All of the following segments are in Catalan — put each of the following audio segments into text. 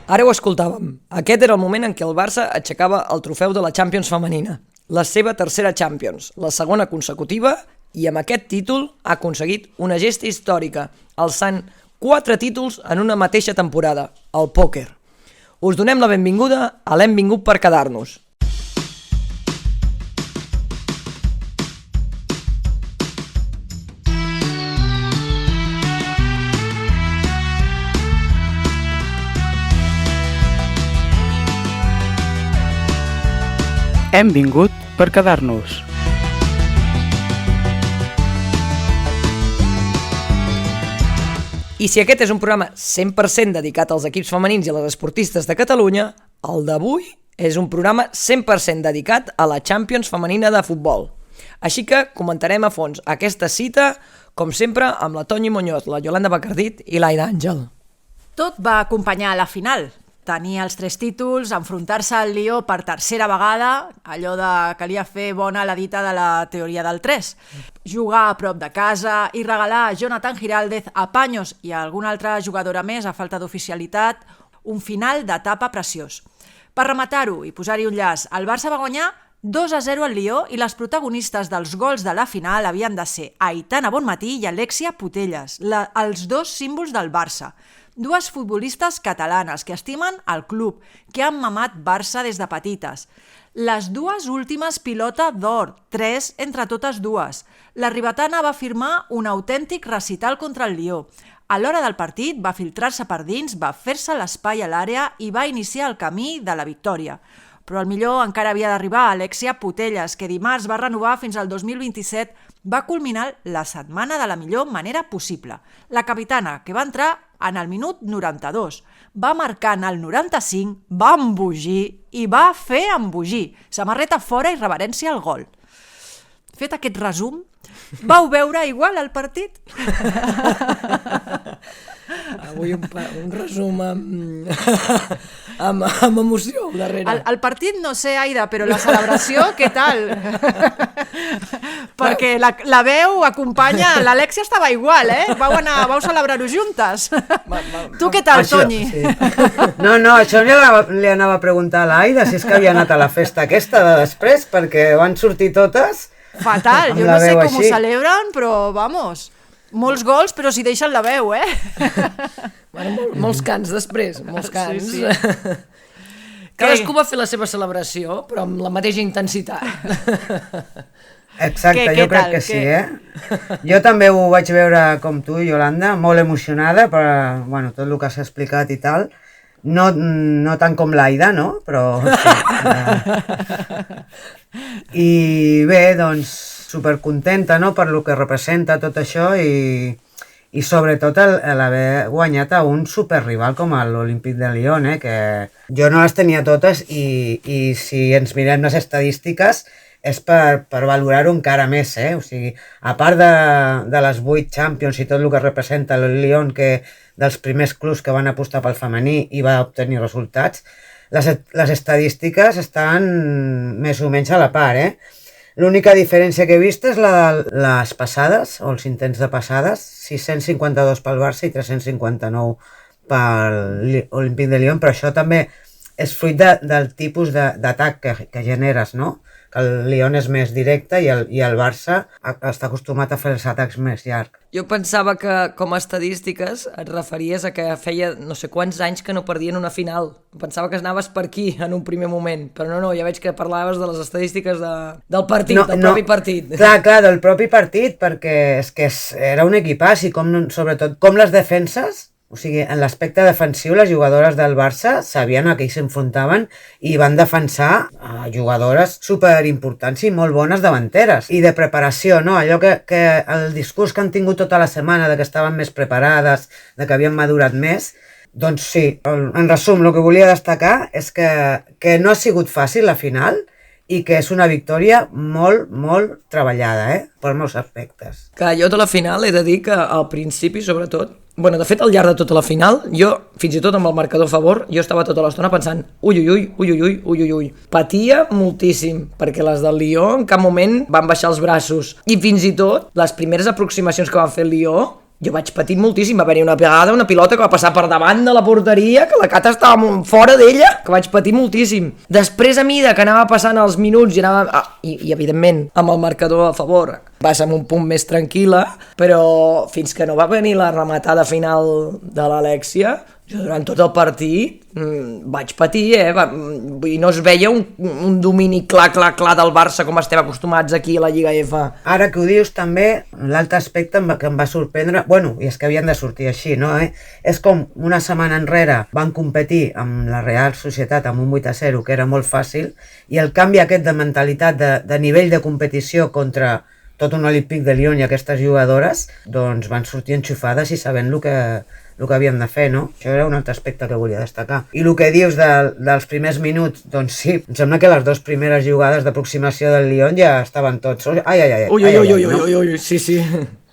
Ara ho escoltàvem. Aquest era el moment en què el Barça aixecava el trofeu de la Champions femenina. La seva tercera Champions, la segona consecutiva, i amb aquest títol ha aconseguit una gesta històrica, alçant 4 títols en una mateixa temporada, el pòquer. Us donem la benvinguda a l'Hem vingut per quedar-nos. Hem vingut per quedar-nos. I si aquest és un programa 100% dedicat als equips femenins i a les esportistes de Catalunya, el d'avui és un programa 100% dedicat a la Champions femenina de futbol. Així que comentarem a fons aquesta cita, com sempre, amb la Toñi Muñoz, la Yolanda Bacardit i l'Aida Àngel. Tot va acompanyar a la final. Tenir els 3 títols, enfrontar-se al Lió per tercera vegada, allò de calia fer bona la dita de la teoria del 3, jugar a prop de casa i regalar a Jonathan Giraldez, a Paños i a alguna altra jugadora més a falta d'oficialitat un final d'etapa preciós. Per rematar-ho i posar-hi un llaç, el Barça va guanyar 2-0 al Lió i les protagonistes dels gols de la final havien de ser Aitana Bonmatí i Alexia Putellas, els 2 símbols del Barça. 2 futbolistes catalanes que estimen el club, que han mamat Barça des de petites. Les 2 últimes pilota d'or, 3 entre totes 2. La ribetana va firmar un autèntic recital contra el Lió. A l'hora del partit va filtrar-se per dins, va fer-se l'espai a l'àrea i va iniciar el camí de la victòria. Però el millor encara havia d'arribar, Alexia Putellas, que dimarts va renovar fins al 2027, va culminar la setmana de la millor manera possible. La capitana, que va entrar en el minut 92, va marcar en el 95, va embogir i va fer embogir. Samarreta fora i reverència al gol. Fet aquest resum, vau veure igual el partit? Avui un resum amb emoció al darrere. El partit no sé, Aida, però la celebració, què tal? Perquè la veu acompanya... L'Alexia estava igual, eh? Vau celebrar-ho juntes. Tu què tal, Toñi? Sí. No, això li anava a preguntar a l'Aida si és que havia anat a la festa aquesta de després, perquè van sortir totes... Fatal, jo no sé com ho celebren, però vamos, molts gols, però s'hi deixen la veu, eh? Bueno, molts cants després, molts cants. Sí. Cadascú va fer la seva celebració, però amb la mateixa intensitat. Exacte, jo crec que sí, eh? Jo també ho vaig veure com tu, Yolanda, molt emocionada per tot el que s'ha explicat i tal. No tant com l'Aida, no? Però... I bé, doncs, supercontenta, no?, per lo que representa tot això i sobretot l'haver guanyat a un superrival com l'Olímpic de Lyon, que jo no les tenia totes i si ens mirem les estadístiques és per valorar-ho encara més, O sigui, a part de les 8 Champions i tot el que representa el Lyon, que dels primers clubs que van apostar pel femení i va obtenir resultats, les estadístiques estan més o menys a la part, L'única diferència que he vist és la de les passades, o els intents de passades, 652 pel Barça i 359 per l'Olímpic de Lyon, però això també és fruit del tipus d'atac que generes, no? Que el Lyon és més directe i el Barça està acostumat a fer els atacs més llargs. Jo pensava que, com a estadístiques, et referies a que feia no sé quants anys que no perdien una final. Pensava que anaves per aquí en un primer moment, però no, ja veig que parlaves de les estadístiques del partit, del propi partit. Clar, del propi partit, perquè és que era un equipàs i sobretot com les defenses. O sigui, en l'aspecte defensiu, les jugadores del Barça sabien a què s'enfrontaven i van defensar jugadores superimportants i molt bones davanteres. I de preparació, no? Allò que el discurs que han tingut tota la setmana de que estaven més preparades, de que havien madurat més, doncs sí, en resum, el que volia destacar és que no ha sigut fàcil la final i que és una victòria molt, molt treballada, per molts aspectes. Clar, jo de la final he de dir que al principi, sobretot, de fet, al llarg de tota la final, jo, fins i tot amb el marcador a favor, jo estava tota l'estona pensant ui. Patia moltíssim, perquè les del Lió en cap moment van baixar els braços. I fins i tot, les primeres aproximacions que van fer el Lió, Jo vaig patir moltíssim, va haver-hi una vegada una pilota que va passar per davant de la porteria, que la Cata estava fora d'ella, que vaig patir moltíssim. Després, a mida que anava passant els minuts i anava... I evidentment, amb el marcador a favor, va ser un punt més tranquil·la, però fins que no va venir la rematada final de l'Alexia, jo durant tot el partit vaig patir, i no es veia un domini clar del Barça com estem acostumats aquí a la Lliga F. Ara que ho dius també, l'altre aspecte que em va sorprendre, bueno, i és que havien de sortir així, no? És com una setmana enrere van competir amb la Real Societat amb un 8-0, que era molt fàcil, i el canvi aquest de mentalitat, de nivell de competició contra tot un Olímpic de Lyon i aquestes jugadores, doncs van sortir enxufades i sabent el que havien de fer, no? Això era un altre aspecte que volia destacar. I el que dius dels primers minuts, doncs sí, em sembla que les dues primeres jugades d'aproximació del Lyon ja estaven tots... Ui, sí.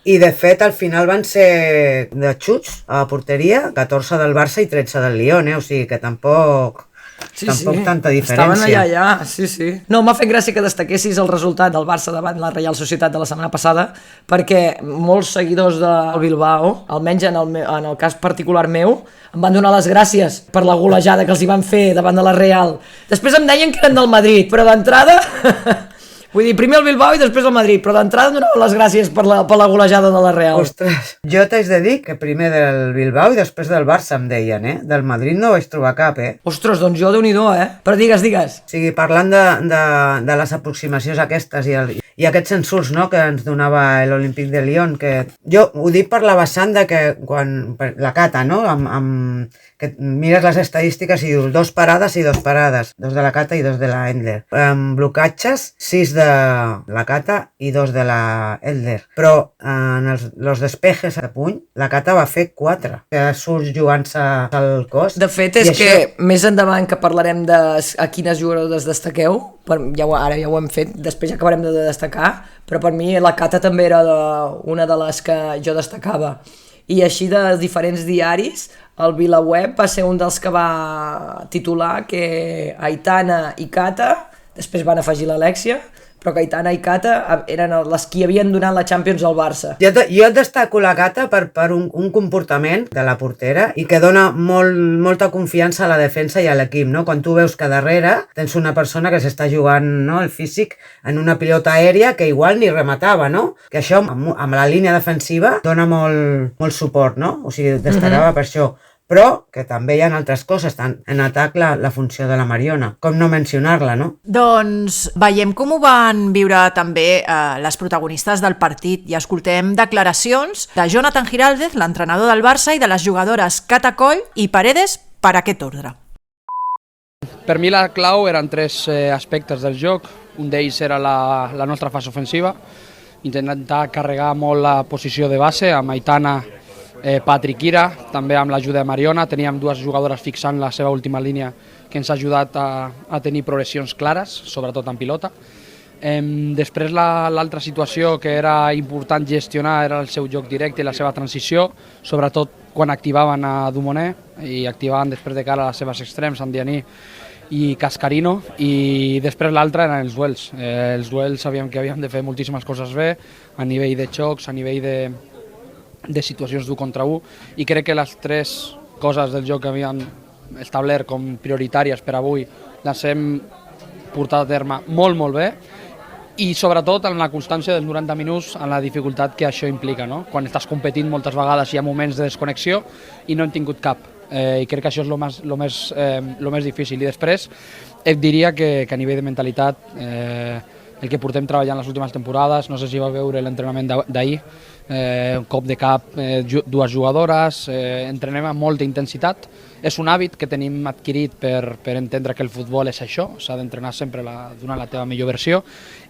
I de fet al final van ser de xuts a la porteria, 14 del Barça i 13 del Lyon, o sigui que tampoc tanta diferència. Estaven allà, sí. No, m'ha fet gràcia que destaquessis el resultat del Barça davant la Reial Societat de la setmana passada, perquè molts seguidors del Bilbao, almenys en el cas particular meu, em van donar les gràcies per la golejada que els hi van fer davant de la Real. Després em deien que eren del Madrid, però d'entrada... Vull dir, primer el Bilbao i després el Madrid, però d'entrada em donaven les gràcies per la golejada de la Real. Ostres, jo t'haig de dir que primer del Bilbao i després del Barça em deien, Del Madrid no vaig trobar cap, Ostres, doncs jo Déu-n'hi-do, Però digues. O sigui, parlant de les aproximacions aquestes i aquests censurts, no?, que ens donava l'Olímpic de Lyon, que jo ho dic per la vessant de que quan la Cata, no?, que mires les estadístiques i dius 2 parades i 2 parades, 2 de la Cata i 2 de la Elder. Blocatges, 6 de la Cata i 2 de la Elder. Però en els despejes a puny, la Cata va fer 4, que surt jugant-se al cos. De fet, és que més endavant que parlarem de a quines jugadores destaqueu, ara ja ho hem fet, després ja acabarem de destacar, però per mi la Cata també era una de les que jo destacava. I així de diferents diaris, el VilaWeb va ser un dels que va titular que Aitana i Cata, després van afegir l'Alexia, però que Aitana i Cata eren les que havien donat la Champions al Barça. Jo destaco la Cata per un comportament de la portera i que dona molta confiança a la defensa i a l'equip, no? Quan tu veus que darrere tens una persona que s'està jugant, no?, el físic en una pilota aèria que igual ni rematava, no? Que això amb la línia defensiva dona molt suport, no? O sigui, destacava per això. Però que també hi ha altres coses, tant en atac la funció de la Mariona, com no mencionar-la, no? Doncs veiem com ho van viure també les protagonistes del partit i escoltem declaracions de Jonathan Giraldez, l'entrenador del Barça, i de les jugadores Cata Coll i Paredes per aquest ordre. Per mi la clau eren 3 aspectes del joc. Un d'ells era la nostra fase ofensiva, intentar carregar molt la posició de base amb Aitana, Patrick Ira, també amb l'ajuda de Mariona. Teníem 2 jugadores fixant la seva última línia que ens ha ajudat a tenir progressions clares, sobretot en pilota. Després l'altra situació que era important gestionar era el seu joc directe i la seva transició, sobretot quan activaven a Dumonet i activaven després de cara a les seves extrems, Andianí i Cascarino, i després l'altra eren els duels. Els duels sabíem que havíem de fer moltíssimes coses bé, a nivell de xocs, a nivell de situacions d'1 contra 1, i crec que les 3 coses del joc que havíem establert com prioritàries per avui les hem portat a terme molt bé, i sobretot en la constància dels 90 minuts, en la dificultat que això implica, no? Quan estàs competint moltes vegades hi ha moments de desconnexió i no hem tingut cap, i crec que això és el més difícil. I després et diria que a nivell de mentalitat el que portem treballant les últimes temporades, no sé si va veure l'entrenament d'ahir, un cop de cap, 2 jugadores, entrenem amb molta intensitat. És un hàbit que tenim adquirit per entendre que el futbol és això, s'ha d'entrenar sempre donant la teva millor versió,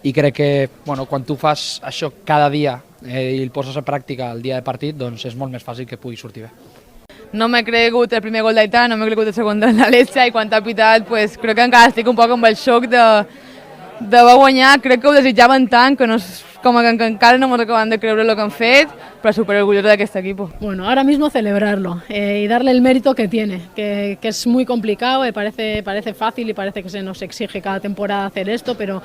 i crec que quan tu fas això cada dia i el poses a pràctica el dia de partit, doncs és molt més fàcil que pugui sortir bé. No m'he cregut el primer gol d'Aitana, no m'he cregut el segon de l'Alexia, i quan t'ha pitat, crec que encara estic un poc amb el xoc de guanyar. Crec que ho desitjaven tant que encara no hemos acabado de creer lo que han fet, pero súper orgulloso de este equipo. Bueno, ahora mismo celebrarlo y darle el mérito que tiene, que es muy complicado, parece fácil y parece que se nos exige cada temporada hacer esto, pero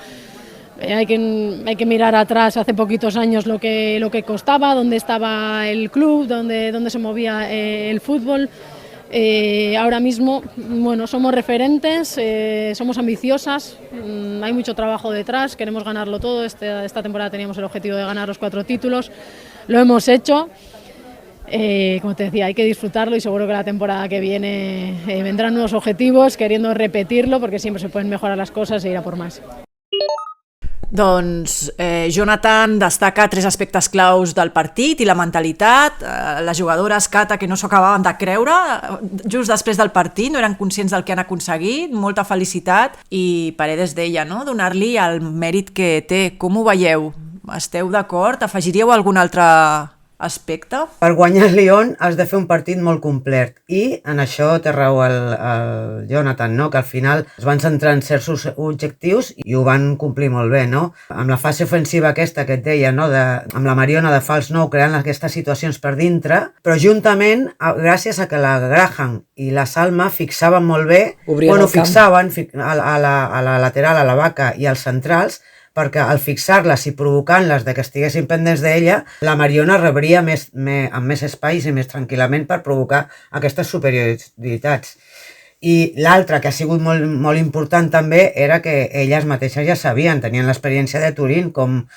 Hay que mirar atrás hace poquitos años lo que costaba, dónde estaba el club, dónde se movía el fútbol. Ahora mismo, bueno, somos referentes, somos ambiciosas, hay mucho trabajo detrás, queremos ganarlo todo. Esta temporada teníamos el objetivo de ganar los 4 títulos, lo hemos hecho. Como te decía, hay que disfrutarlo y seguro que la temporada que viene vendrán nuevos objetivos, queriendo repetirlo, porque siempre se pueden mejorar las cosas e ir a por más. Doncs Jonathan destaca 3 aspectes claus del partit i la mentalitat. Les jugadores, Cata, que no s'ho acabaven de creure just després del partit, no eren conscients del que han aconseguit, molta felicitat, i Paredes deia, no?, donar-li el mèrit que té. Com ho veieu? Esteu d'acord? Afegiríeu algun altre aspecte? Per guanyar el Lyon has de fer un partit molt complet i en això té raó el Jonathan, no? Que al final es van centrar en certs objectius i ho van complir molt bé, no? Amb la fase ofensiva aquesta que et deia, no? Amb la Mariona de fals 9 creant aquestes situacions per dintre, però juntament, gràcies a que la Graham i la Salma fixaven molt bé, fixaven a la lateral, a la Vaca i als centrals, perquè al fixar-les i provocant-les de que estiguessin pendents d'ella, la Mariona rebria amb més espais i més tranquil·lament per provocar aquestes superioritats. I l'altre, que ha sigut molt important també, era que elles mateixes ja sabien, tenien l'experiència de Turín, com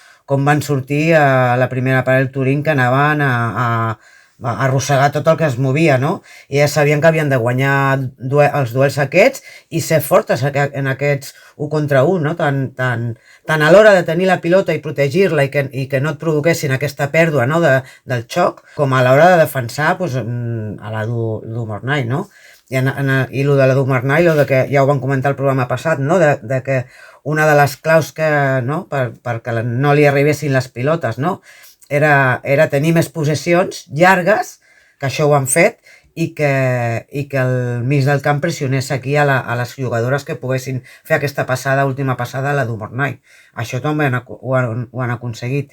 van sortir a la primera part del Turín, que anaven a arrossegar tot el que es movia, no? I ja sabien que havien de guanyar els duels aquests i ser fortes en aquests 1 contra 1, no? Tant a l'hora de tenir la pilota i protegir-la i que no et provoquessin aquesta pèrdua, no? del xoc, com a l'hora de defensar a la Dumornay, no? I el de la Dumornay, que ja ho vam comentar el programa passat, no? De que una de les claus perquè no li arribessin les pilotes, no? Era tenir més possessions llargues, que això ho han fet, i que el mig del camp pressionés aquí a les jugadores que poguessin fer aquesta última passada a la Dumornay. Això també ho han aconseguit.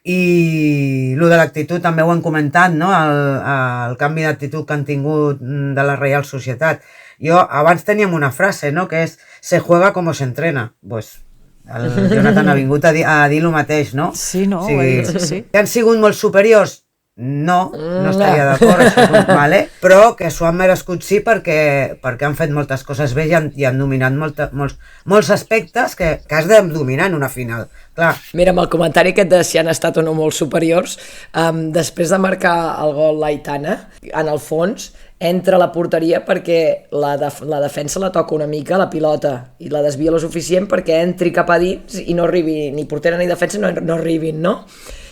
I el de l'actitud també ho han comentat, no? El canvi d'actitud que han tingut de la Reial Societat. Abans teníem una frase, no? Que és "se juega como se entrena". Pues el Jonathan ha vingut a dir el mateix, no? Sí, no? Sí. Han sigut molt superiors? No estaria d'acord, això, vale? Però que s'ho han merescut sí perquè han fet moltes coses bé i han dominat molts aspectes que has de dominar en una final. Clar. Mira, amb el comentari aquest de si han estat o no molt superiors, després de marcar el gol l'Aitana, en el fons, entra a la porteria perquè la defensa la toca una mica la pilota i la desvia lo suficient perquè entri cap a dins i no arribi ni portera ni defensa, no arribin, no?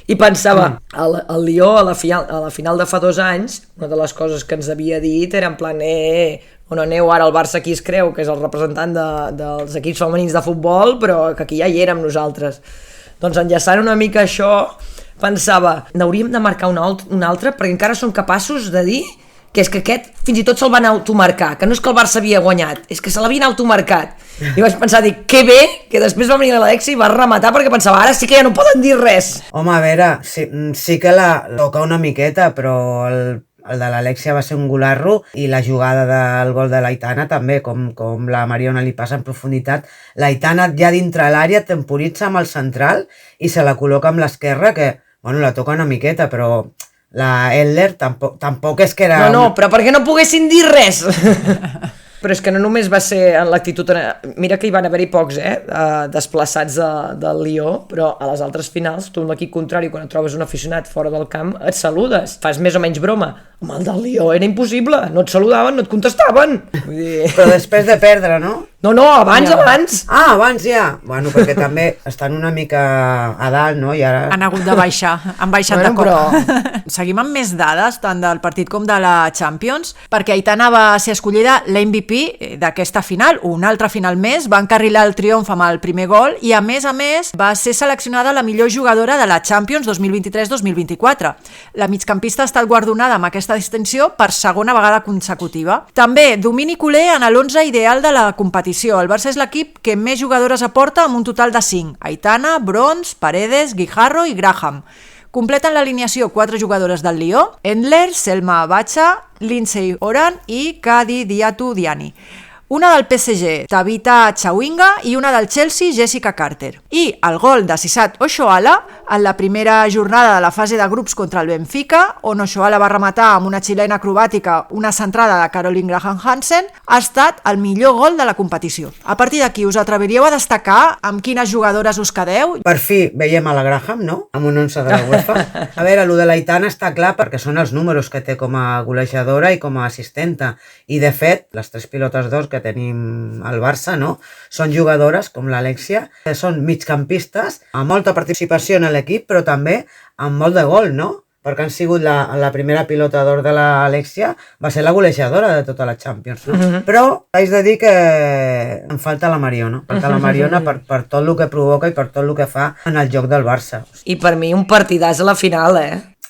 I pensava, el Lió a la final de fa 2 anys, una de les coses que ens havia dit era en plan, on aneu ara, el Barça qui es creu que és el representant dels equips femenins de futbol, però que aquí ja hi érem nosaltres. Doncs enllaçant una mica això, pensava, n'hauríem de marcar un altre perquè encara són capaços de dir que és que aquest fins i tot se'l van automarcar, que no és que el Barça havia guanyat, és que se l'havien automarcat. I vaig pensar, que bé, que després va venir l'Alexi i va rematar perquè pensava, ara sí que ja no poden dir res. Home, a veure, sí que la toca una miqueta, però el de l'Alexia va ser un golarro i la jugada del gol de l'Aitana també, com la Mariona li passa en profunditat. L'Aitana ja dintre l'àrea temporitza amb el central i se la col·loca amb l'esquerra, que, bueno, la toca una miqueta, però la Eller tampoc és que era... No, però perquè no poguessin dir res. Però és que no només va ser en l'actitud... Mira que hi van haver-hi pocs, desplaçats del Lió, però a les altres finals, tu amb l'equip contrari, quan et trobes un aficionat fora del camp, et saludes, fas més o menys broma. Amb el del Lió era impossible, no et saludaven, no et contestaven. Vull dir... Però després de perdre, no? No, abans. Ah, abans ja. Bueno, perquè també estan una mica a dalt, no? I ara... Han hagut de baixar, han baixat de cop. Però... Seguim amb més dades, tant del partit com de la Champions, perquè Aitana va ser escollida l'MVP d'aquesta final, una altra final més, va encarrilar el triomf amb el primer gol i, a més, va ser seleccionada la millor jugadora de la Champions 2023-2024. La migcampista ha estat guardonada amb aquesta distinció per 2a vegada consecutiva. També domini culer en l'11 ideal de la competició. El Barça és l'equip que més jugadores aporta amb un total de 5. Aitana, Brons, Paredes, Guijarro i Graham. Completen l'alineació 4 jugadores del Lió: Endler, Selma Bacha, Lindsay Oran i Kadi Diatu Diani. una del PSG, Tabitha Chawinga, i una del Chelsea, Jessica Carter. I el gol de Sisat Oshoala en la primera jornada de la fase de grups contra el Benfica, on Oshoala va rematar amb una xilena acrobàtica una centrada de Caroline Graham Hansen, ha estat el millor gol de la competició. A partir d'aquí, us atreviríeu a destacar amb quines jugadores us quedeu? Per fi veiem a la Graham, no? Amb un 11 de la UEFA. A veure, el de l'Aitana està clar perquè són els números que té com a golejadora i com a assistenta. I, de fet, les 3 pilotes d'or que tenim al Barça, no? Són jugadores, com l'Alexia, que són migcampistes, amb molta participació en l'equip, però també amb molt de gol, no? Perquè han sigut la primera pilota d'or de l'Alexia, va ser la golejadora de tota la Champions. No? Però haig de dir que em falta la Mariona. Falta la Mariona per tot el que provoca i per tot el que fa en el joc del Barça. I per mi un partidàs a la final,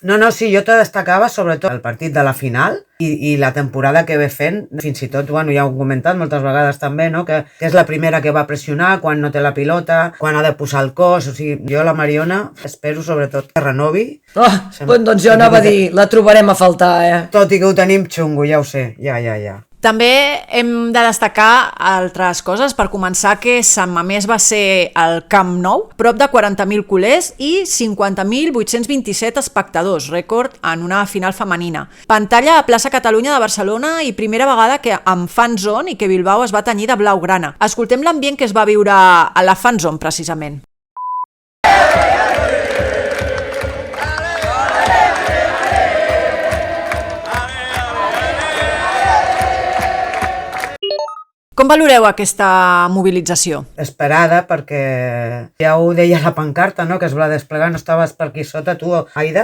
No, sí, jo te destacava sobretot el partit de la final i la temporada que ve fent, fins i tot, bueno, ja ho he comentat moltes vegades també, no? Que és la primera que va pressionar quan no té la pilota, quan ha de posar el cos, o sigui, jo la Mariona espero sobretot que renovi. Doncs jo anava a dir, la trobarem a faltar, Tot i que ho tenim xungo, ja ho sé, ja. També hem de destacar altres coses. Per començar, que Sant Mamés va ser al Camp Nou, prop de 40.000 culers i 50.827 espectadors, rècord en una final femenina. Pantalla a Plaça Catalunya de Barcelona i primera vegada que amb Fanzone i que Bilbao es va tenyir de blaugrana. Escoltem l'ambient que es va viure a la Fanzone, precisament. Com valoreu aquesta mobilització? Esperada, perquè ja ho deia la pancarta, no? Que es va desplegar, no estaves per aquí sota, tu, Aida?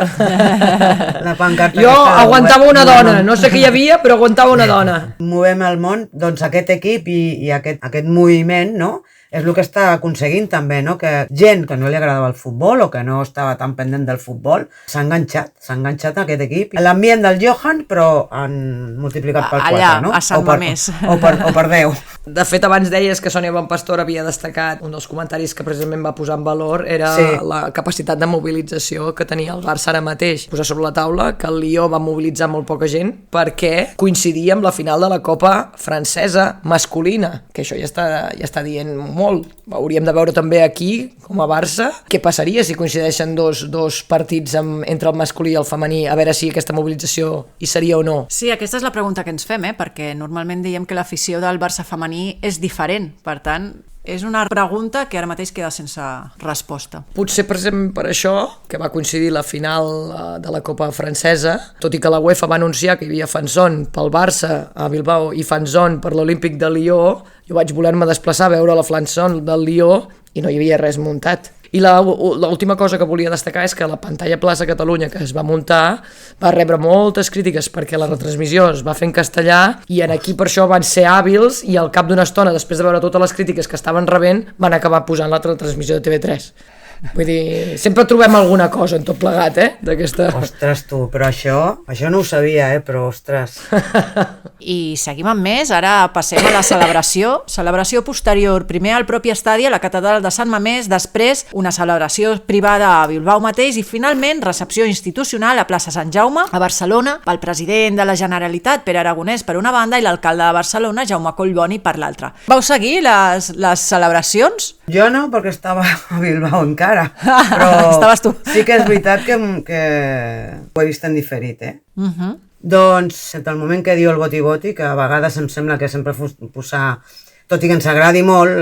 La pancarta. Jo aguantava una dona, no sé què hi havia, però aguantava una dona. Movem el món, doncs aquest equip i aquest moviment, no? És el que està aconseguint també, no? Que gent que no li agradava el futbol o que no estava tan pendent del futbol s'ha enganxat a aquest equip. L'ambient del Johan, però han multiplicat per 4, no? Allà, a Sant Mamés. O per 10. De fet, abans deies que Sònia Bonpastor havia destacat, un dels comentaris que precisament va posar en valor era la capacitat de mobilització que tenia el Barça ara mateix. Posar sobre la taula que el Lió va mobilitzar molt poca gent perquè coincidia amb la final de la Copa francesa masculina, que això ja està dient molt. Hauríem de veure també aquí, com a Barça, què passaria si coincideixen dos partits entre el masculí i el femení, a veure si aquesta mobilització hi seria o no. Sí, aquesta és la pregunta que ens fem, perquè normalment diem que l'afició del Barça femení és diferent, per tant, és una pregunta que ara mateix queda sense resposta. Potser, per exemple, per això, que va coincidir la final de la Copa francesa, tot i que la UEFA va anunciar que hi havia Fanzone pel Barça a Bilbao i Fanzone per l'Olímpic de Lió, jo vaig voler-me desplaçar a veure la Fanzone del Lió i no hi havia res muntat. I l'última cosa que volia destacar és que la pantalla Plaça Catalunya que es va muntar va rebre moltes crítiques perquè la retransmissió es va fer en castellà i en aquí per això van ser hàbils i al cap d'una estona, després de veure totes les crítiques que estaven rebent, van acabar posant la retransmissió de TV3. Vull dir, sempre trobem alguna cosa en tot plegat, d'aquesta... Ostres, tu, però això no ho sabia, però ostres. I seguim amb més, ara passem a la celebració posterior, primer al propi estadi a la catedral de Sant Mamés, després una celebració privada a Bilbao mateix i finalment recepció institucional a plaça Sant Jaume, a Barcelona, pel president de la Generalitat, Pere Aragonès, per una banda, i l'alcalde de Barcelona, Jaume Collboni, per l'altra. Vau seguir les celebracions? Jo no, perquè estava a Bilbao encara, però estaves tu. Sí que és veritat que ho he vist en diferit, Doncs, entre el moment que diu el boti-boti, que a vegades em sembla que sempre posar, tot i que ens agradi molt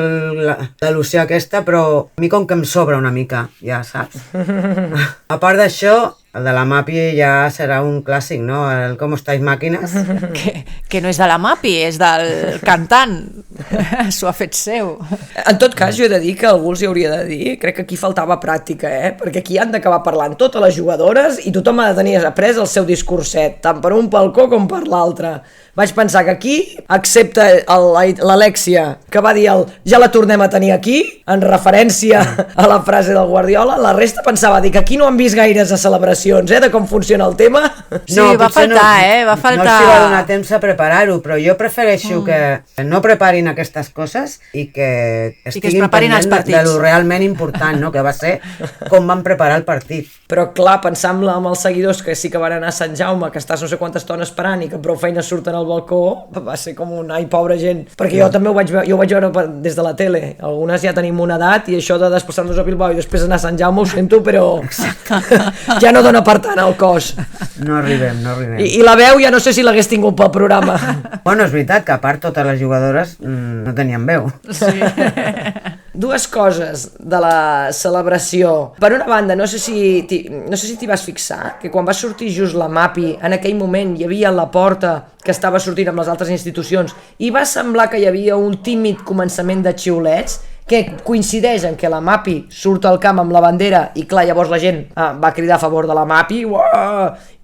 l'al·lusió aquesta, però a mi com que em sobra una mica, ja saps. A part d'això, el de la Mapi ja serà un clàssic, no? El Com estáis màquines. Que no és de la Mapi, és del cantant. S'ho ha fet seu. En tot cas, jo he de dir que algú els hi hauria de dir, crec que aquí faltava pràctica, perquè aquí han d'acabar parlant totes les jugadores i tothom ha de tenir après el seu discurset, tant per un balcó com per l'altre. Vaig pensar que aquí, excepte l'Alexia, que va dir ja la tornem a tenir aquí, en referència a la frase del Guardiola, la resta pensava dir que aquí no han vist gaires celebracions explicacions, de com funciona el tema. Sí, va faltar, va faltar. No els va donar temps a preparar-ho, però jo prefereixo que no preparin aquestes coses i que estiguin pendents de lo realment important, no? Que va ser com van preparar el partit. Però clar, pensant amb els seguidors que sí que van anar a Sant Jaume, que estàs no sé quanta estona esperant i que prou feines surten al balcó, va ser com un ai, pobra gent. Perquè jo també ho vaig veure des de la tele. Algunes ja tenim una edat i això de desplaçar-nos a Bilbao i després anar a Sant Jaume ho sento, però ja no dona per tant el cos. No arribem. I la veu ja no sé si l'hagués tingut pel programa. Bueno, és veritat que a part totes les jugadores no tenien veu. Sí. Dues coses de la celebració. Per una banda, no sé si t'hi vas fixar, que quan va sortir just la MAPI, en aquell moment hi havia la porta que estava sortint amb les altres institucions i va semblar que hi havia un tímid començament de xiulets que coincideix en que la MAPI surt al camp amb la bandera i clar, llavors la gent va cridar a favor de la MAPI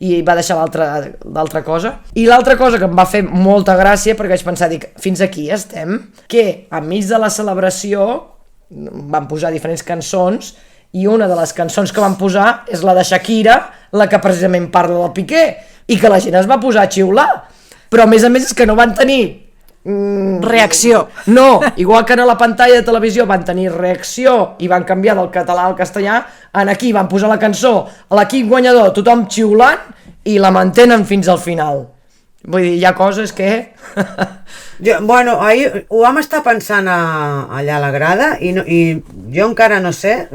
i va deixar l'altra cosa. I l'altra cosa que em va fer molta gràcia, perquè vaig pensar, fins aquí estem, que enmig de la celebració van posar diferents cançons i una de les cançons que van posar és la de Shakira, la que precisament parla del Piqué, i que la gent es va posar a xiular. Però a més és que no van tenir reacció. No, igual que a la pantalla de televisió van tenir reacció i van canviar del català al castellà, aquí van posar la cançó, l'equip guanyador, tothom xiulant i la mantenen fins al final. Vull dir, hi ha coses que... ahir ho vam estar pensant allà a la grada i jo encara no sé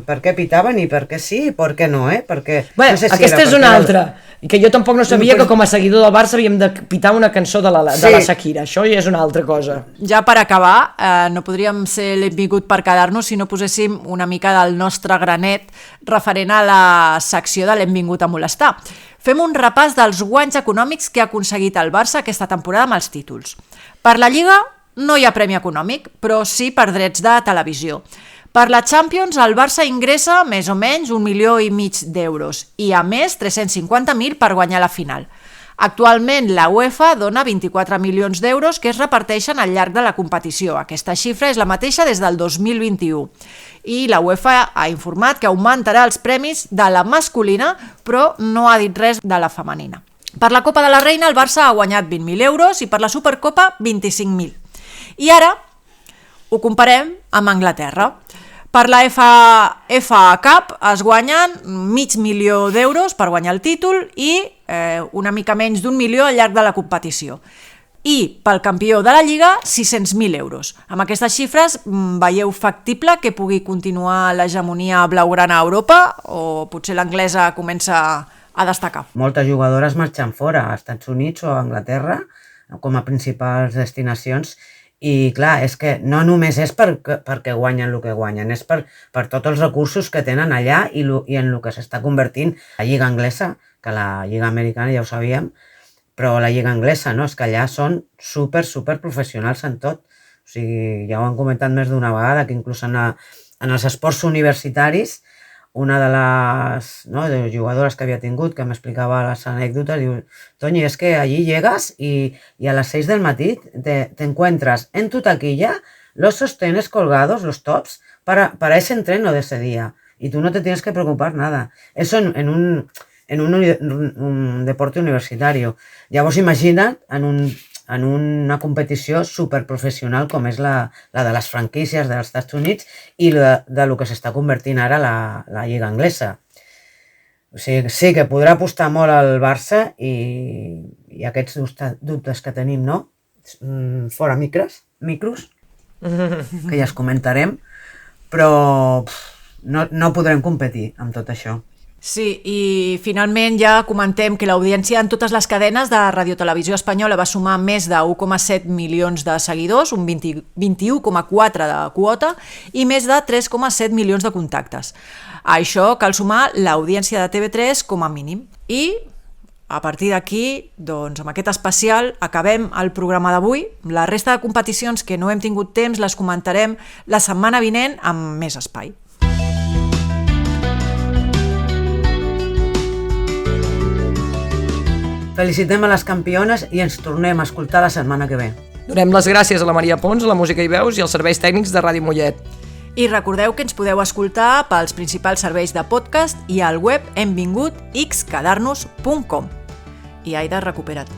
per què pitaven i per què sí i per què no, perquè... Bé, no sé si aquesta és una altra, que jo tampoc no sabia que com a seguidor del Barça havíem de pitar una cançó de la Shakira, això ja és una altra cosa. Ja per acabar, no podríem ser benvingut per quedar-nos si no poséssim una mica del nostre granet referent a la secció de l'hem vingut a molestar. Fem un repàs dels guanys econòmics que ha aconseguit el Barça aquesta temporada amb els títols. Per la Lliga no hi ha premi econòmic, però sí per drets de televisió. Per la Champions el Barça ingressa més o menys 1,5 milions d'euros i a més 350.000 per guanyar la final. Actualment la UEFA dona 24 milions d'euros que es reparteixen al llarg de la competició. Aquesta xifra és la mateixa des del 2021. I la UEFA ha informat que augmentarà els premis de la masculina, però no ha dit res de la femenina. Per la Copa de la Reina el Barça ha guanyat 20.000 euros i per la Supercopa 25.000. I ara ho comparem amb Anglaterra. Per la FA Cup es guanyen 500.000 d'euros per guanyar el títol i una mica menys d'1 milió al llarg de la competició. I pel campió de la Lliga 600.000 euros. Amb aquestes xifres veieu factible que pugui continuar l'hegemonia blaugrana a Europa o potser l'anglesa comença a destacar? Moltes jugadores marxen fora, a Estats Units o a Anglaterra, com a principals destinacions, i clar, és que no només és perquè guanyen el que guanyen, és per tots els recursos que tenen allà i en el que s'està convertint la Lliga Anglesa, que la Lliga Americana ja ho sabíem, però la Lliga Anglesa, no? És que allà són super professionals en tot. O sigui, ja ho han comentat més d'una vegada, que inclús en els esports universitaris, una de les jugadores que havia tingut, que m'explicava les anècdotes, diu, Toñi, es que allí llegas y a las 6 del matí te encuentras en tu taquilla los sostenes colgados, los tops, para ese entreno de ese día. Y tú no te tienes que preocupar nada. Eso en un deporte universitario. Llavors imagina't en una competició superprofessional com és la de les franquícies dels Estats Units i de lo que s'està convertint ara la Lliga Anglesa. O sigui, sí que podrà apostar molt al Barça i aquests dubtes que tenim, no? Fora micros, que ja es comentarem, però no podrem competir amb tot això. Sí, i finalment ja comentem que l'audiència en totes les cadenes de Radiotelevisió Espanyola va sumar més de 1,7 milions de seguidors, un 21,4 de quota i més de 3,7 milions de contactes. A això cal sumar l'audiència de TV3 com a mínim. I a partir d'aquí, doncs, amb aquest especial acabem el programa d'avui. La resta de competicions que no hem tingut temps les comentarem la setmana vinent amb més espai. Felicitem a les campiones i ens tornem a escoltar la setmana que ve. Donem les gràcies a la Maria Pons, a la música i veus i als serveis tècnics de Ràdio Mollet. I recordeu que ens podeu escoltar pels principals serveis de podcast i al web hemvingutxquedarnos.com. I Aida, recupera't.